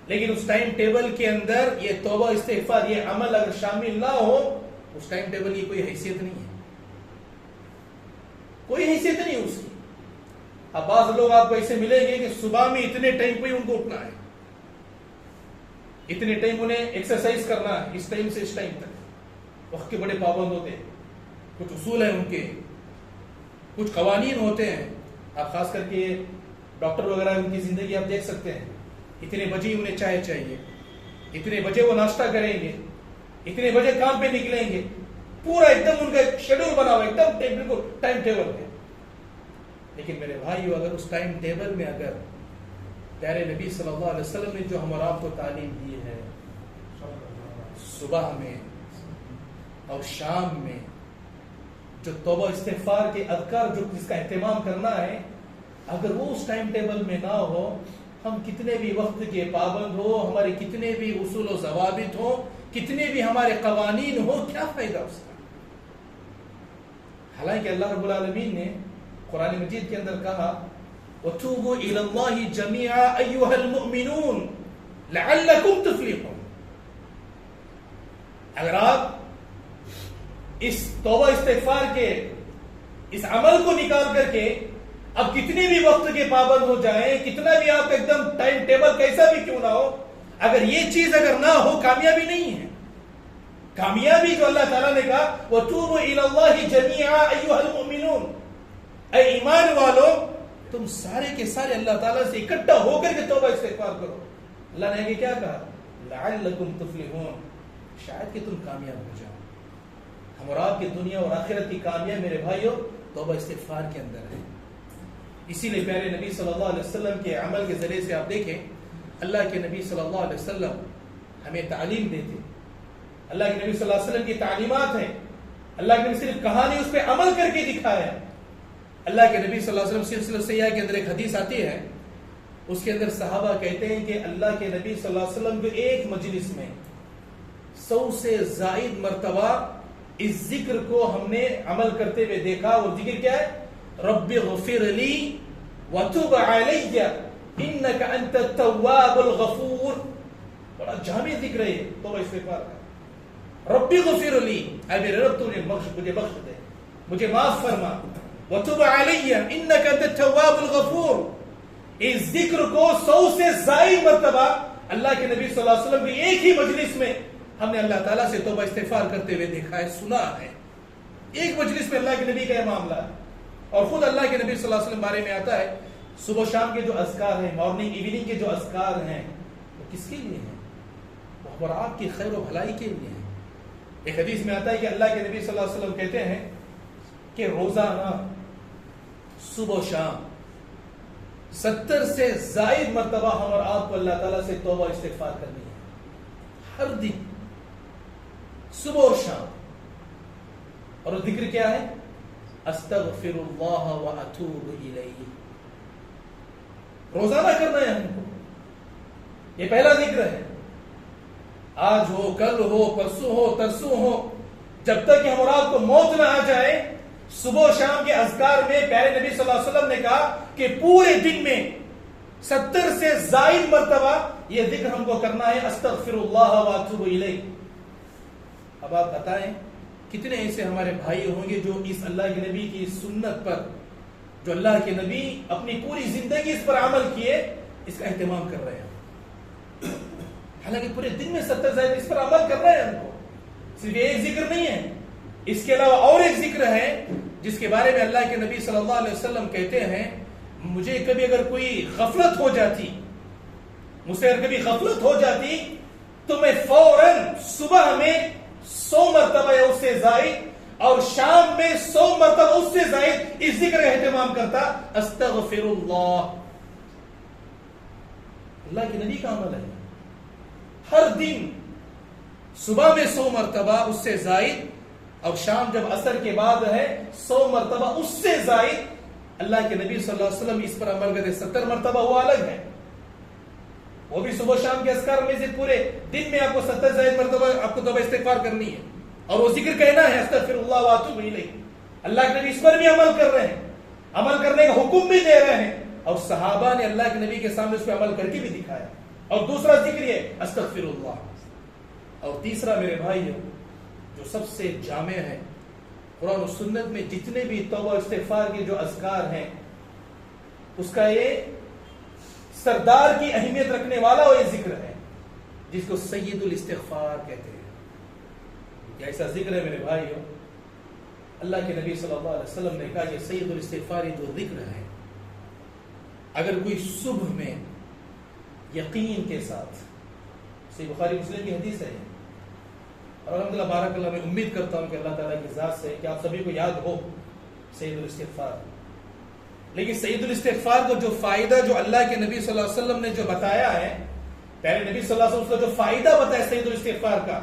[SPEAKER 1] لیکن اس ٹائم ٹیبل کے اندر یہ توبہ استغفار، یہ عمل اگر شامل نہ ہو، اس ٹائم ٹیبل کی کوئی حیثیت نہیں ہے، کوئی حیثیت نہیں اس کی۔ اب بعض لوگ آپ کو ایسے ملیں گے کہ صبح میں اتنے ٹائم پہ ان کو اٹھنا ہے، اتنے ٹائم انہیں ایکسرسائز کرنا ہے، اس ٹائم سے اس ٹائم تک، وقت کے بڑے پابند ہوتے ہیں، کچھ اصول ہیں ان کے، کچھ قوانین ہوتے ہیں۔ آپ خاص کر کے ڈاکٹر وغیرہ ان کی زندگی آپ دیکھ سکتے ہیں، اتنے بجے انہیں چائے چاہیے، اتنے بجے وہ ناشتہ کریں گے، اتنے بجے کام پہ نکلیں گے، پورا ایک دم ان کا شیڈول بنا ہوا، ایک دم بالکل ٹائم ٹیبل ہے۔ لیکن میرے بھائیو، اگر اس ٹائم ٹیبل میں اگر پیارے نبی صلی اللہ علیہ وسلم نے جو ہم اور آپ کو تعلیم دی ہے، صبح میں اور شام میں جو توبہ استغفار کے اذکار جو جس کا اہتمام کرنا ہے، اگر وہ اس ٹائم ٹیبل میں نہ ہو، ہم کتنے بھی وقت کے پابند ہو، ہمارے کتنے بھی اصول و ضوابط ہو، کتنے بھی ہمارے قوانین ہو، کیا فائدہ اس کا؟ حالانکہ اللہ رب العالمین نے قرآن مجید کے اندر کہا وَتُوبُوا إِلَى اللَّهِ جَمِيعًا أَيُّهَا الْمُؤْمِنُونَ لَعَلَّكُمْ تُفْلِحُونَ۔ اگر آپ اس توبہ استغفار کے اس عمل کو نکال کر کے اب کتنے بھی وقت کے پابند ہو جائیں، کتنا بھی آپ ایک دم ٹائم ٹیبل کیسا بھی کیوں نہ ہو، اگر یہ چیز اگر نہ ہو، کامیابی نہیں ہے۔ کامیابی جو اللہ تعالیٰ نے کہا وَتُوبُوا إِلَى اللَّهِ جَمِيعًا أَيُّهَا الْمُؤْمِنُونَ، اے ایمان والو تم سارے کے سارے اللہ تعالیٰ سے اکٹھا ہو کر کے توبہ استغفار کرو۔ اللہ نے کیا کہا؟ لَعَلَّكُمْ تُفْلِحُونَ، شاید کہ تم کامیاب ہو جاؤ۔ ہم اور آپ کی دنیا اور آخرت کی کامیابی میرے بھائیوں توبہ استغفار کے اندر ہے۔ اسی لیے پیارے نبی صلی اللہ علیہ وسلم کے عمل کے ذریعے سے آپ دیکھیں، اللہ کے نبی صلی اللہ علیہ وسلم ہمیں تعلیم دیتے، اللہ کے نبی صلی اللہ علیہ وسلم کی تعلیمات ہیں، اللہ کے نبی صرف کہانی اس پہ عمل کر کے دکھایا۔ اللہ کے نبی صلی اللہ علیہ وسلم سلسلہ سیاح کے اندر ایک حدیث آتی ہے، اس کے اندر صحابہ کہتے ہیں کہ اللہ کے نبی صلی اللہ علیہ وسلم کو ایک مجلس میں 100 سے زائد مرتبہ اس ذکر کو ہم نے عمل کرتے ہوئے دیکھا۔ اور ذکر کیا ہے؟ رب اغفر لی وتب علی انک انت التواب الغفور۔ بڑا جامع ذکر ہے توبہ استغفار کا۔ رب اغفر لی، اے میرے رب تو مجھے بخش دے، مجھے معاف فرما، وتب علی انک انت التواب الغفور۔ اس ذکر کو 100 سے زائد مرتبہ اللہ کے نبی صلی اللہ علیہ وسلم کی ایک ہی مجلس میں ہم نے اللہ تعالیٰ سے توبہ استغفار کرتے ہوئے دیکھا ہے، سنا ہے۔ ایک مجلس میں اللہ کے نبی کا یہ معاملہ ہے۔ اور خود اللہ کے نبی صلی اللہ علیہ وسلم بارے میں آتا ہے، صبح شام کے جو اذکار ہیں، مارننگ ایوننگ کے جو اذکار ہیں، وہ کس کے لیے ہیں؟ وہ اور آپ کی خیر و بھلائی کے لیے ہیں۔ ایک حدیث میں آتا ہے کہ اللہ کے نبی صلی اللہ علیہ وسلم کہتے ہیں کہ روزانہ صبح و شام 70 سے زائد مرتبہ ہم اور آپ کو اللہ تعالیٰ سے توبہ استغفار کرنی ہے، ہر دن صبح اور شام۔ اور ذکر کیا ہے؟ استغفر اللہ واتوب الیہ، روزانہ کرنا ہے ہم کو، یہ پہلا ذکر ہے۔ آج ہو، کل ہو، پرسوں ہو، ترسوں ہو، جب تک کہ ہم اور آپ کو موت نہ آ جائے، صبح و شام کے اذکار میں پیارے نبی صلی اللہ علیہ وسلم نے کہا کہ پورے دن میں 70 سے زائد مرتبہ یہ ذکر ہم کو کرنا ہے، استغفر اللہ واتوب الیہ۔ اب آپ بتائیں کتنے ایسے ہمارے بھائی ہوں گے جو اس اللہ کے نبی کی سنت پر جو اللہ کے نبی اپنی پوری زندگی اس پر عمل کیے، اس کا اہتمام کر رہے ہیں. حالانکہ پورے دن میں 70 زائد اس پر عمل کر رہے ہیں. ان کو صرف ایک ذکر نہیں ہے، اس کے علاوہ اور ایک ذکر ہے جس کے بارے میں اللہ کے نبی صلی اللہ علیہ وسلم کہتے ہیں مجھے کبھی اگر کوئی غفلت ہو جاتی، مجھ سے اگر کبھی غفلت ہو جاتی تو میں فوراً صبح میں 100 مرتبہ یا اس سے زائد اور شام میں 100 مرتبہ اس سے زائد اس ذکر کا اہتمام کرتا. استغفر اللہ. اللہ کے نبی کا عمل ہے. ہر دن صبح میں 100 مرتبہ اس سے زائد اور شام جب عصر کے بعد ہے 100 مرتبہ اس سے زائد. اللہ کے نبی صلی اللہ علیہ وسلم اس پر عمل کرتے. 70 مرتبہ وہ الگ ہے، وہ بھی صبح شام کے اذکار میں سے پورے دن میں آپ کو 70 زائد مرتبہ آپ کو توبہ استغفار کرنی ہے اور وہ ذکر کہنا ہے استغفر اللہ واتوب الیہ. اللہ کے نبی اس پر بھی عمل کر رہے ہیں، عمل کرنے کا حکم بھی دے رہے ہیں اور صحابہ نے اللہ کے نبی کے سامنے اس پہ عمل کر کے بھی دکھایا. اور دوسرا ذکر یہ استغفر اللہ. اور تیسرا میرے بھائی جو سب سے جامع ہے، قرآن و سنت میں جتنے بھی توبہ استغفار کے جو اذکار ہیں اس کا یہ سردار کی اہمیت رکھنے والا وہ یہ ذکر ہے جس کو سید الاستغفار کہتے ہیں. یہ ایسا ذکر ہے میرے بھائیو، اللہ کے نبی صلی اللہ علیہ وسلم نے کہا یہ سید الاستغفار جو ذکر ہے اگر کوئی صبح میں یقین کے ساتھ، صحیح بخاری مسلم کی حدیث ہے اور الحمدللہ بارک اللہ میں امید کرتا ہوں کہ اللہ تعالیٰ کی ذات سے کہ آپ سبھی کو یاد ہو سید الاستغفار. لیکن سید الاستغفار کو جو فائدہ جو اللہ کے نبی صلی اللہ علیہ وسلم نے جو بتایا ہے، پہلے نبی صلی اللہ علیہ وسلم کا جو فائدہ بتایا سید الاستغفار کا،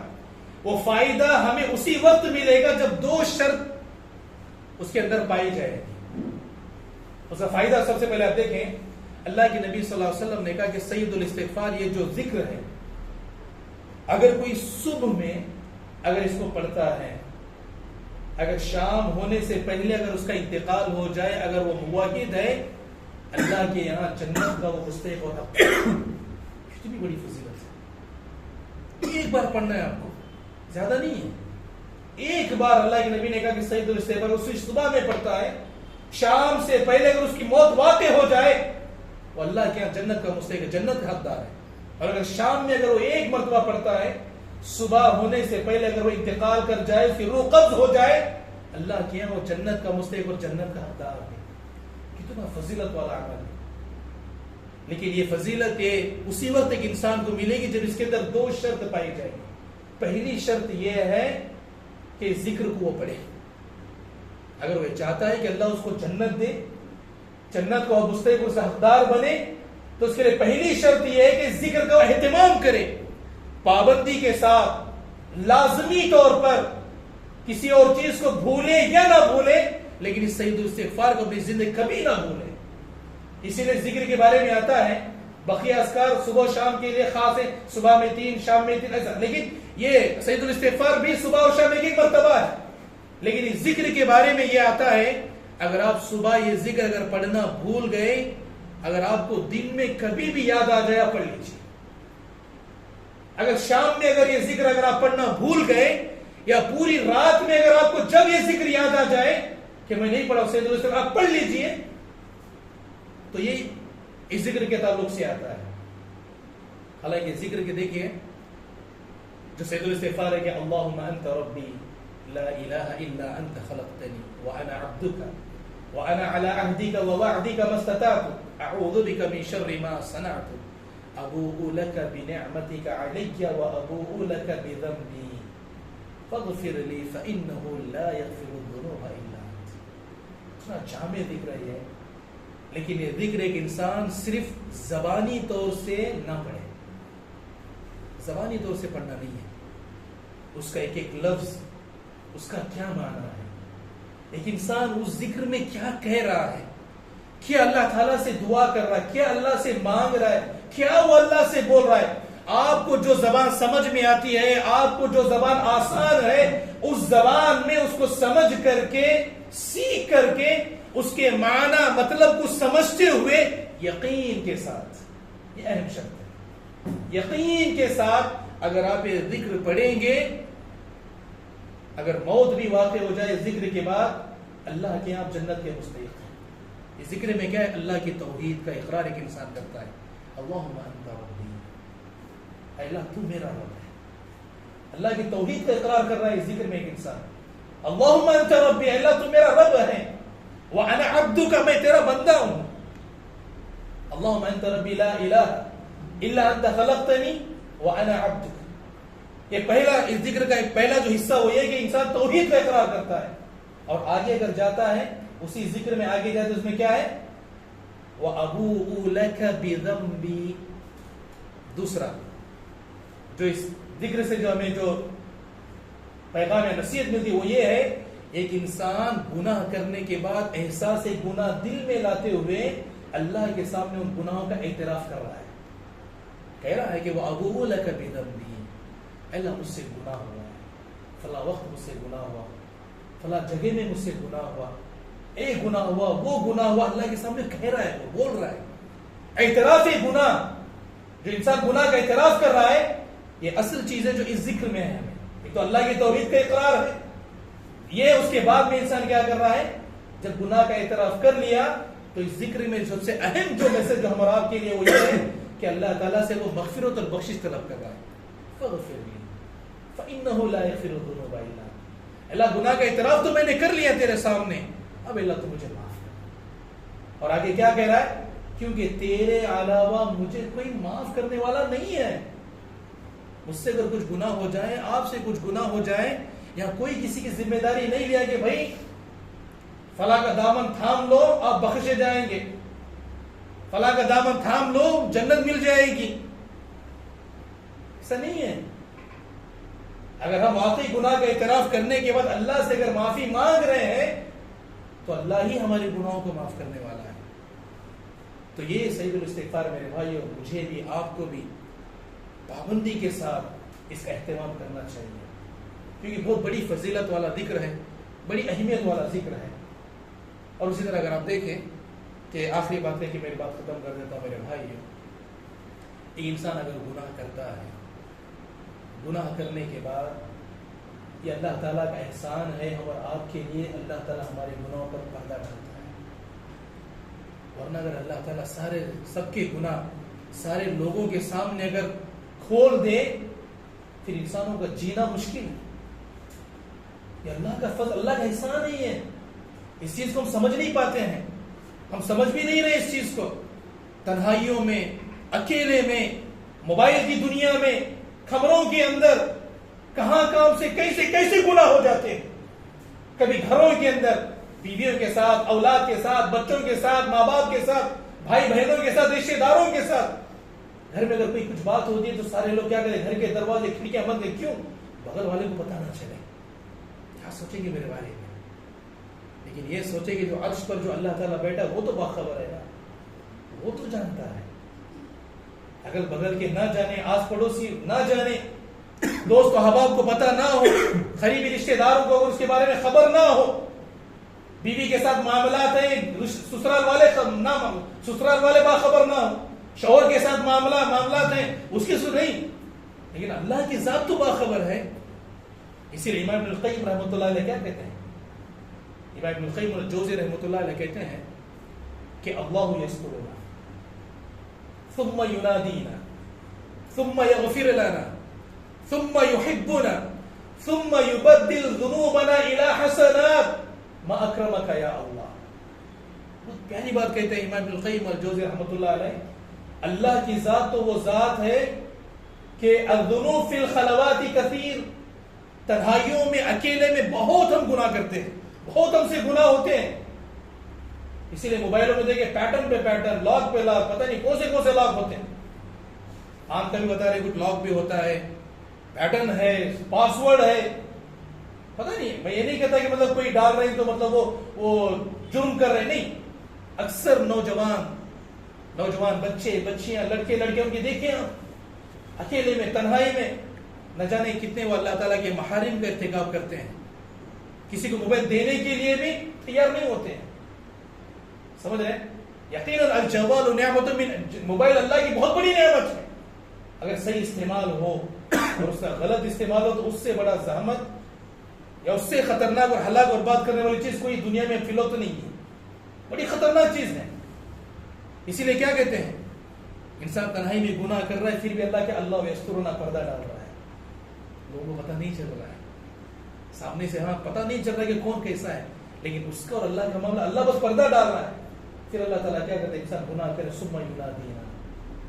[SPEAKER 1] وہ فائدہ ہمیں اسی وقت ملے گا جب 2 شرط اس کے اندر پائی جائے گی. اس کا فائدہ سب سے پہلے آپ دیکھیں، اللہ کے نبی صلی اللہ علیہ وسلم نے کہا کہ سید الاستغفار یہ جو ذکر ہے اگر کوئی صبح میں اگر اس کو پڑھتا ہے، اگر شام ہونے سے پہلے اگر اس کا انتقال ہو جائے، اگر وہ مواقع ہے، اللہ کے یہاں جنت کا وہ مستحق ہوتا. کتنی بڑی فضیلت ہے. ایک بار پڑھنا ہے آپ کو، زیادہ نہیں ہے. ایک بار اللہ کے نبی نے کہا کہ سید الاستغفار اسی صبح میں پڑھتا ہے، شام سے پہلے اگر اس کی موت واقع ہو جائے وہ اللہ کے یہاں جنت کا مستحق ہے، جنت کا حقدار ہے. اور اگر شام میں اگر وہ ایک مرتبہ پڑھتا ہے، صبح ہونے سے پہلے اگر وہ انتقال کر جائے، اس کی روح قبض ہو جائے، اللہ کے یہاں وہ جنت کا مستحق اور جنت کا حقدار ہے. کتنا فضیلت والا عمل ہے. لیکن یہ فضیلت یہ اسی وقت ایک انسان کو ملے گی جب اس کے اندر 2 شرط پائی جائے گی. پہلی شرط یہ ہے کہ ذکر کو وہ پڑھے. اگر وہ چاہتا ہے کہ اللہ اس کو جنت دے، جنت کو مستحق اور حقدار بنے، تو اس کے لیے پہلی شرط یہ ہے کہ ذکر کا اہتمام کرے، پابندی کے ساتھ، لازمی طور پر. کسی اور چیز کو بھولے یا نہ بھولے لیکن اس سید الاستغفار کو اپنی زندگی کبھی نہ بھولے. اسی لیے ذکر کے بارے میں آتا ہے بقیہ اذکار صبح و شام کے لیے خاص ہے، صبح میں 3 شام میں 3 ایسا. لیکن یہ سید الاستغفار بھی صبح و شام ایک مرتبہ ہے. لیکن اس ذکر کے بارے میں یہ آتا ہے اگر آپ صبح یہ ذکر اگر پڑھنا بھول گئے، اگر آپ کو دن میں کبھی بھی یاد آ جائے پڑھ لیجیے. اگر شام میں اگر یہ ذکر اگر آپ پڑھنا بھول گئے یا پوری رات میں اگر آپ کو جب یہ ذکر یاد آ جائے کہ میں نہیں پڑھا سید الاستغفار، آپ پڑھ لیجیے. تو یہ اس ذکر کے تعلق سے آتا ہے. حالانکہ ذکر کے دیکھیے جو سید الاستغفار ہے کہ اللہم انت ربی لا الہ الا انت خلقتنی وانا عبدک وانا علی عہدک ووعدک ما استطعت اعوذ بک من شر ما صنعت ابوء لک بنعمتک علی وابوء لک بذنبی فاغفر لی فانہ لا یغفر الذنوب الا انت. اتنا جامع ذکر ہے، لیکن یہ ذکر ایک انسان صرف زبانی طور سے نہ پڑھے. زبانی طور سے پڑھنا نہیں ہے، اس کا ایک ایک لفظ اس کا کیا معنی ہے، ایک انسان اس ذکر میں کیا کہہ رہا ہے، کیا اللہ تعالیٰ سے دعا کر رہا ہے، کیا اللہ سے مانگ رہا ہے، کیا وہ اللہ سے بول رہا ہے. آپ کو جو زبان سمجھ میں آتی ہے، آپ کو جو زبان آسان ہے، اس زبان میں اس کو سمجھ کر کے، سیکھ کر کے، اس کے معنی مطلب کو سمجھتے ہوئے یقین کے ساتھ، یہ اہم شرط ہے، یقین کے ساتھ اگر آپ یہ ذکر پڑھیں گے، اگر موت بھی واقع ہو جائے ذکر کے بعد، اللہ کے آپ جنت کے مستحق ہیں. اس ذکر میں کیا ہے؟ اللہ کی توحید کا اقرار ایک انسان کرتا ہے. اللہم انت ربی، اے اللہ تو میرا رب ہے. اللہ کی توحید کا اقرار کر رہا ہے اس ذکر میں ایک انسان. اللہم انت ربی، اے اللہ تو میرا رب ہے. وانا عبدک، میں تیرا بندہ ہوں. اللہم انت ربی لا الہ الا انت خلقتنی وانا عبدک. یہ پہلا اس ذکر کا ایک پہلا جو حصہ وہ یہ کہ انسان توحید کا اقرار کرتا ہے. اور آگے اگر جاتا ہے اسی ذکر میں آگے جاتا ہے اس میں کیا ہے؟ وَأَبُوءُ لَكَ بِذَنْبِي. دوسرا جو اس ذکر سے جو ہمیں جو پیغام نصیحت ملتی وہ یہ ہے، ایک انسان گناہ کرنے کے بعد احساس گناہ دل میں لاتے ہوئے اللہ کے سامنے ان گناہوں کا اعتراف کر رہا ہے. کہہ رہا ہے کہ وَأَبُوءُ لَكَ بِذَنْبِي، اللہ مجھ سے گناہ ہوا ہے، فلاں وقت مجھ سے گناہ ہوا، فلاں جگہ میں مجھ سے گناہ ہوا، اے گناہ ہوا، وہ گناہ ہوا. اللہ کے سامنے کہہ رہا ہے، وہ بول رہا ہے. اعتراف گناہ، جو انسان گناہ کا اعتراف کر رہا ہے، یہ اصل چیز ہے جو اس ذکر میں ہے. ہمیں ایک تو اللہ کی توحید کا اقرار ہے، یہ اس کے بعد میں انسان کیا کر رہا ہے؟ جب گناہ کا اعتراف کر لیا تو اس ذکر میں سب سے اہم جو میسج جو ہمارا آپ کے لیے وہ یہ ہے کہ اللہ تعالیٰ سے وہ مغفرت اور بخشش طلب کر رہا ہے. فاغفر لی فإنہ لا یغفر الذنوب الا انت. اللہ گناہ کا اعتراف تو میں نے کر لیا تیرے سامنے، اب اللہ تو مجھے معاف کر. اور آگے کیا کہہ رہا ہے؟ کیونکہ تیرے علاوہ مجھے کوئی معاف کرنے والا نہیں ہے. مجھ سے اگر کچھ گناہ ہو جائے، آپ سے کچھ گناہ ہو جائے، یا کوئی کسی کی ذمہ داری نہیں لیا کہ بھائی فلاں کا دامن تھام لو آپ بخشے جائیں گے، فلاں کا دامن تھام لو جنت مل جائے گی. ایسا نہیں ہے. اگر ہم واقعی گناہ کا اعتراف کرنے کے بعد اللہ سے اگر معافی مانگ رہے ہیں تو اللہ ہی ہمارے گناہوں کو معاف کرنے والا ہے. تو یہ سعید الاستغفار میرے بھائیو، مجھے بھی آپ کو بھی پابندی کے ساتھ اس کا اہتمام کرنا چاہیے، کیونکہ بہت بڑی فضیلت والا ذکر ہے، بڑی اہمیت والا ذکر ہے. اور اسی طرح اگر آپ دیکھیں کہ آخری بات ہے کہ میری بات ختم کر دیتا ہوں میرے بھائیو، ایک انسان اگر گناہ کرتا ہے، گناہ کرنے کے بعد یہ اللہ تعالیٰ کا احسان ہے اور آپ کے لیے اللہ تعالیٰ ہمارے گناہوں پر پردہ ڈالتا ہے. ورنہ اگر اللہ تعالیٰ سب کے گناہ سارے لوگوں کے سامنے اگر کھول دے پھر انسانوں کا جینا مشکل ہے. یہ اللہ کا فضل، اللہ کا احسان ہی ہے. اس چیز کو ہم سمجھ نہیں پاتے ہیں، ہم سمجھ بھی نہیں رہے اس چیز کو. تنہائیوں میں، اکیلے میں، موبائل کی دنیا میں، خبروں کے اندر کہاں کام سے کیسے کیسے گناہ ہو جاتے ہیں. کبھی گھروں کے اندر بیویوں کے ساتھ، اولاد کے ساتھ، بچوں کے ساتھ، ماں باپ کے ساتھ، بھائی بہنوں کے ساتھ، رشتے داروں کے ساتھ. گھر میں اگر کوئی کچھ بات ہوتی ہے تو سارے لوگ کیا کریں؟ گھر کے دروازے کھڑکیاں بند ہیں. کیوں؟ بغل والے کو پتہ نہ چلے. کیا سوچیں گے میرے بارے میں؟ لیکن یہ سوچے کہ جو عرش پر جو اللہ تعالیٰ بیٹھا وہ تو باخبر ہے نا، وہ تو جانتا ہے. اگر بغل کے نہ جانے، آس پڑوسی نہ جانے، دوست و احباب کو پتہ نہ ہو، قریبی رشتے داروں کو اگر اس کے بارے میں خبر نہ ہو، بیوی کے ساتھ معاملات ہیں، سسرال والے باخبر نہ ہو، شوہر کے ساتھ معاملات ہیں اس کی نہیں، لیکن اللہ کی ذات تو باخبر ہے. اسی لیے امام ابن القیم رحمۃ اللہ علیہ کیا کہتے ہیں؟ امام ابن القیم الجوزی رحمۃ اللہ علیہ کہتے ہیں کہ اللہ یذکرنا ثم ینادینا ثم یغفر لنا ثم یحبنا ثم یبدل ذنوبنا الى حسنات ما اکرمک یا اللہ. بہت پیاری بات کہتے ہیں امام ابن القیم الجوزی رحمۃ اللہ علیہ. اللہ کی ذات تو وہ ذات ہے کہ الذنوب فی الخلوات کثیر، تنہائیوں میں، اکیلے میں بہت ہم گناہ کرتے ہیں، بہت ہم سے گناہ ہوتے ہیں. اسی لیے موبائلوں میں دیکھیں پیٹرن پہ پیٹرن، لاک پہ لاک، پتہ نہیں کون سے لاک ہوتے ہیں. آم کا بھی بتا رہے کچھ لاک بھی ہوتا ہے، پیٹرن ہے، پاسورڈ ہے، پتہ نہیں. میں یہ نہیں کہتا کہ مطلب کوئی ڈال رہے ہیں تو مطلب وہ جرم کر رہے، نہیں. اکثر نوجوان بچے بچیاں، لڑکے لڑکیوں کی دیکھیں آپ اکیلے میں، تنہائی میں، نہ جانے کتنے وہ اللہ تعالیٰ کے محارم کا ارتکاب کرتے ہیں. کسی کو موبائل دینے کے لیے بھی تیار نہیں ہوتے ہیں. سمجھ رہے ہیں؟ یقیناً الجوال نعمت من، موبائل اللہ کی بہت بڑی نعمت ہے. اگر صحیح استعمال ہو اور اس کا غلط استعمال ہو تو اس سے بڑا زحمت یا اس سے خطرناک اور ہلاک اور بات کرنے والی چیز کوئی دنیا میں فی الوقت نہیں ہے. بڑی خطرناک چیز ہے. اسی لیے کیا کہتے ہیں, انسان تنہائی میں گناہ کر رہا ہے پھر بھی اللہ کے اللہ یسترنا پردہ ڈال رہا ہے, لوگوں کو پتہ نہیں چل رہا ہے, سامنے سے پتہ نہیں چل رہا ہے کہ کون کیسا ہے, لیکن اس کا اور اللہ کا معاملہ, اللہ بس پردہ ڈال رہا ہے. پھر اللہ تعالیٰ کیا کرتا ہے, انسان گناہ کرے ثم ینادینا,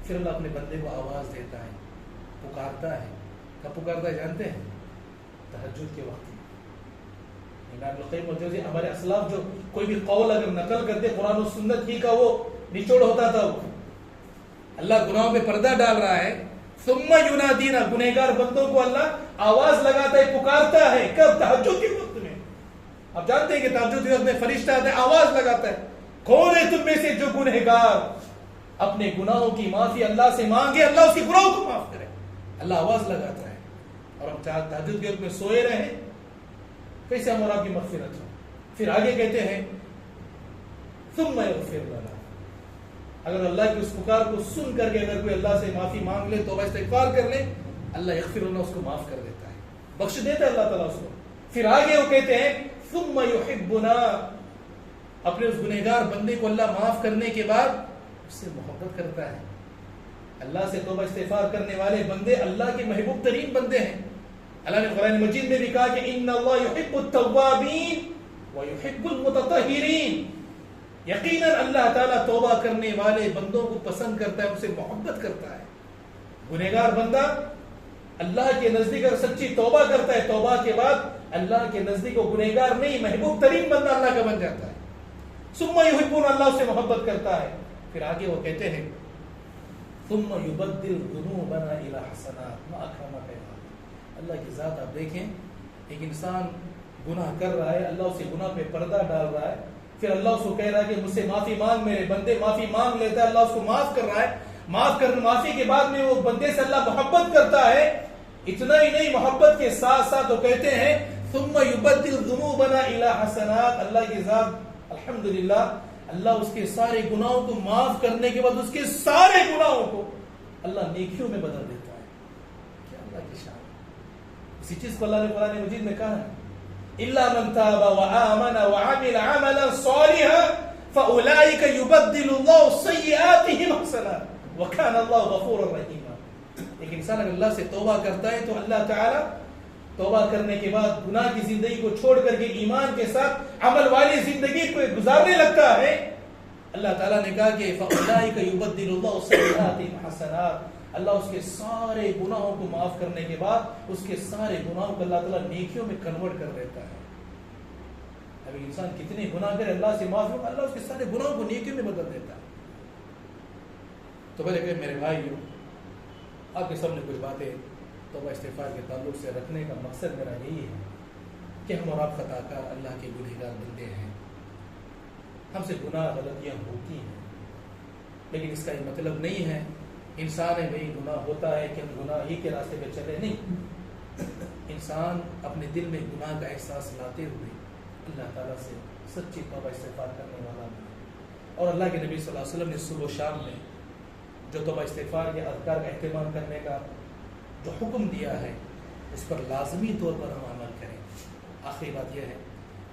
[SPEAKER 1] پھر اللہ اپنے بندے کو آواز دیتا ہے, پکارتا ہے. کب پکارتا ہے جانتے ہیں؟ تہجد کے وقت. امام القیم الجوزی ہمارے اسلاف جو کوئی بھی قول اگر نقل کرتے قرآن و سنت ہی کا وہ نچوڑ ہوتا تھا, وہ اللہ گناہوں پہ پردہ ڈال رہا ہے, ثم ینادینا, گنہگار بندوں کو اللہ آواز لگاتا ہے, پکارتا ہے. کب؟ تہجد کے وقت میں. آپ جانتے ہیں کہ تہجد کے وقت میں فرشتہ آتا ہے, آواز لگاتا ہے, کون ہے تم میں سے جو گنہگار اپنے گناہوں کی معافی اللہ سے مانگے, اللہ اس کے گناہوں کو معاف کرے. اللہ آواز لگاتا ہے. اور ہم تہجد کے وقت میں سوئے رہے, کیسے ہم اور آپ کی مغفرت ہو. پھر آگے کہتے ہیں ثم یغفر لنا, اگر اللہ کی اس پکار کو سن کر کے اگر کوئی اللہ سے معافی مانگ لے, توبہ استغفار کر لے, اللہ یغفر لنا, اس کو معاف کر دیتا ہے, بخش دیتا ہے اللہ تعالیٰ اس کو. پھر آگے وہ کہتے ہیں ثم یحبنا, اپنے اس گنہگار بندے کو اللہ معاف کرنے کے بعد اس سے محبت کرتا ہے. اللہ سے توبہ استغفار کرنے والے بندے اللہ کے محبوب ترین بندے ہیں. اللہ نے قرآن مجید میں بھی کہا کہ ان اللہ یحب التوابین ویحب المتطہرین, یقیناً اللہ تعالیٰ توبہ کرنے والے بندوں کو پسند کرتا ہے, ان سے محبت کرتا ہے. گنہگار بندہ اللہ کے نزدیک اگر سچی توبہ کرتا ہے, توبہ کے بعد اللہ کے نزدیک وہ گنہگار نہیں, محبوب ترین بندہ اللہ کا بن جاتا ہے. ثم یحبون, اللہ اس سے محبت کرتا ہے. پھر آگے وہ کہتے ہیں ثم یبدل ذنوبنا الی حسنات ما اکرمک یا اللہ کی ذات. آپ دیکھیں ایک انسان گناہ کر رہا ہے, اللہ اسے گناہ پہ پردہ ڈال رہا ہے, پھر اللہ اس کو کہہ رہا ہے کہ مجھ سے معافی مانگ, میرے بندے معافی مانگ لیتا ہے, اللہ اس کو معاف کر رہا ہے. معافی کے بعد میں وہ بندے سے اللہ محبت کرتا ہے. اتنا ہی نہیں, محبت کے ساتھ ساتھ وہ کہتے ہیں ثم یبدل ذنوبنا الی حسنات, اللہ کی ذات الحمدللہ اللہ اس کے سارے گناہوں کو معاف کرنے کے بعد اس کے سارے گناہوں کو اللہ نیکیوں میں بدل دیتا ہے. کیا اللہ کی شان. اسی چیز کو اللہ نے قرآن مجید میں کہا ہے الا من تاب وآمن وعمل عملا صالحا فاولئک یبدل اللہ سیئاتهم حسنات وکان اللہ غفورا رحیما. ایک انسان اگر اللہ سے توبہ کرتا ہے تو اللہ تعالی توبہ کرنے کے بعد گناہ کی زندگی کو چھوڑ کر کے ایمان کے ساتھ عمل والی زندگی کو گزارنے لگتا ہے. اللہ تعالیٰ نے کہا کہ فَأُولَٰئِكَ يُبَدِّلُ اللَّهُ سَيِّئَاتِهِمْ حَسَنَاتٍ, اللہ اس کے سارے گناہوں کو معاف کرنے کے بعد اس کے سارے گناہوں کو اللہ تعالیٰ نیکیوں میں کنورٹ کر دیتا ہے. ابھی انسان کتنے گناہ کرے, اللہ سے معاف ہو, اللہ اس کے سارے گناہوں کو نیکیوں میں بدل دیتا ہے. تو پہلے کہ میرے بھائیو, آپ کے سامنے کچھ باتیں توبہ استغفار کے تعلق سے رکھنے کا مقصد میرا یہی ہے کہ ہم اور آپ خطا کار اللہ کے گنہگار بندے ہیں. ہم سے گناہ غلطیاں ہوتی ہیں, لیکن اس کا یہ مطلب نہیں ہے انسان ہے بھائی گناہ ہوتا ہے کہ ہم گناہ ہی کے راستے پہ چلے. نہیں, انسان اپنے دل میں گناہ کا احساس لاتے ہوئے اللہ تعالیٰ سے سچی توبہ استغفار کرنے والا ہے. اور اللہ کے نبی صلی اللہ علیہ وسلم نے صبح و شام میں جو توبہ استغفار کے اذکار کا اہتمام کرنے کا جو حکم دیا ہے اس پر لازمی طور پر ہم عمل کریں. آخری بات یہ ہے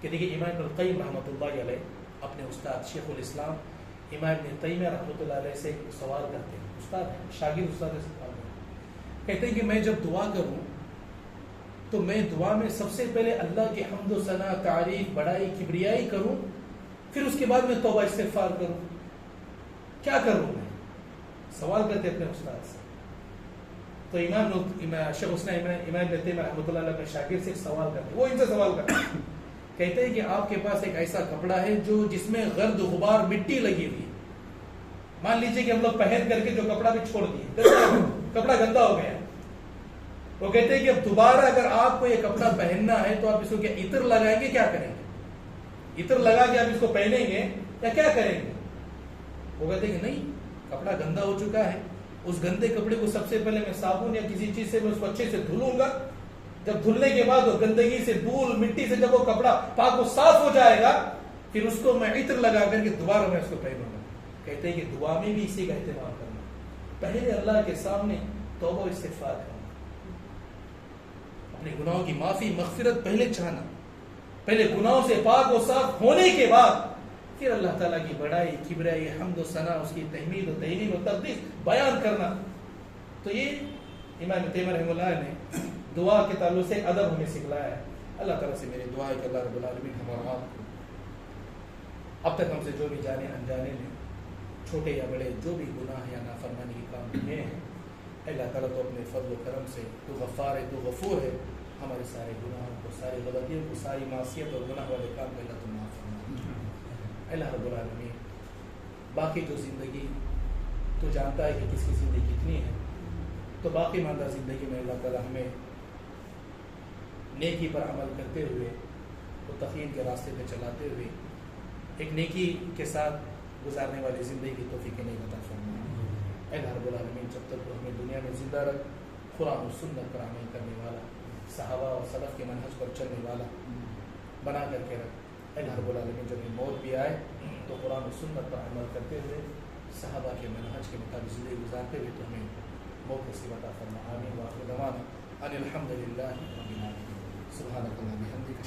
[SPEAKER 1] کہ دیکھیے امام ابن القیم رحمۃ اللہ علیہ اپنے استاد شیخ الاسلام امام ابن تیمیہ رحمۃ اللہ علیہ سے سوال کرتے ہیں. استاد ہیں, شاگرد استاد سے سوال کہتے ہیں کہ میں جب دعا کروں تو میں دعا میں سب سے پہلے اللہ کی حمد و ثنا, تعریف, بڑائی, کبریائی کروں, پھر اس کے بعد میں توبہ استغفار کروں. کیا کروں میں؟ سوال کرتے اپنے استاد سے. تو شیخ الاسلام امام ابن تیمیہ رحمۃ اللہ علیہ شاگرد سے سوال کرتے, وہ ان سے سوال کرتے کہتے ہیں کہ آپ کے پاس ایک ایسا کپڑا ہے جو جس میں گرد غبار مٹی لگی ہوئی ہے. مان لیجئے کہ ہم لوگ پہن کر کے جو کپڑا بھی چھوڑ دیے, کپڑا گندا ہو گیا. وہ کہتے ہیں کہ اب دوبارہ اگر آپ کو یہ کپڑا پہننا ہے تو آپ اس کو کیا عطر لگائیں گے, کیا کریں گے؟ عطر لگا کے آپ اس کو پہنیں گے یا کیا کریں گے؟ وہ کہتے ہیں کہ نہیں, کپڑا گندا ہو چکا ہے, اس گندے کپڑے کو سب سے پہلے میں صابن یا کسی چیز سے میں اس کو اچھے سے دھلوں گا. جب دھلنے کے بعد وہ گندگی سے, دھول مٹی سے جب وہ کپڑا پاک و صاف ہو جائے گا پھر اس کو میں عطر لگا کر کے دوبارہ میں اس کو پہنوں گا. کہتے ہیں کہ دعا میں بھی اسی کا اہتمام کرنا, پہلے اللہ کے سامنے توبہ استغفار کرنا, اپنے گناہوں کی معافی مغفرت پہلے چاہنا, پہلے گناہوں سے پاک و صاف ہونے کے بعد پھر اللہ تعالیٰ کی بڑائی، کبریائی، حمد و ثنا، اس کی تحمید و تحریم و تقدیس بیان کرنا. تو یہ امام تیمیہ رحمہ اللہ نے دعا کے تعلق سے ادب ہمیں سکھلایا ہے. اللہ تعالیٰ سے میری دعا ہے کہ اللہ رب العالمین ہمارا آپ کو اب تک ہم سے جو بھی جانے انجانے میں چھوٹے یا بڑے جو بھی گناہ یا نافرمانی کے کام کیے ہیں، اللہ تعالیٰ تو اپنے فضل و کرم سے تو غفار ہے، تو غفور ہے، ہمارے سارے گناہوں کو، ساری غلطیوں کو، ساری معصیت اور گناہ والے کام کو اللہ تو معاف فرما. اللہ رب العالمین باقی جو زندگی تو جانتا ہے کہ کس کی زندگی کتنی ہے، تو باقی ماندہ زندگی میں اللہ تعالیٰ ہمیں نیکی پر عمل کرتے ہوئے، متقین کے راستے پہ چلاتے ہوئے ایک نیکی کے ساتھ گزارنے والی زندگی کی توفیق نہیں عطا فرمائے. اللہ رب العالمین جب تک وہ ہمیں دنیا میں زندہ رکھ، قرآن و سنت پر عمل کرنے والا، صحابہ اور سلف کے منہج پر چلنے والا بنا کر کے رکھ. اللہ رب العالمین جب موت بھی آئے تو قرآن و سنت پر عمل کرتے ہوئے، صحابہ کے منہج کے مطابق زندگی گزارتے ہوئے تو ہمیں موت نصیب عطا فرما. آمین. وآخر دعوانا ان الحمد للہ رب العالمین. سبحانک اللہم وبحمدک.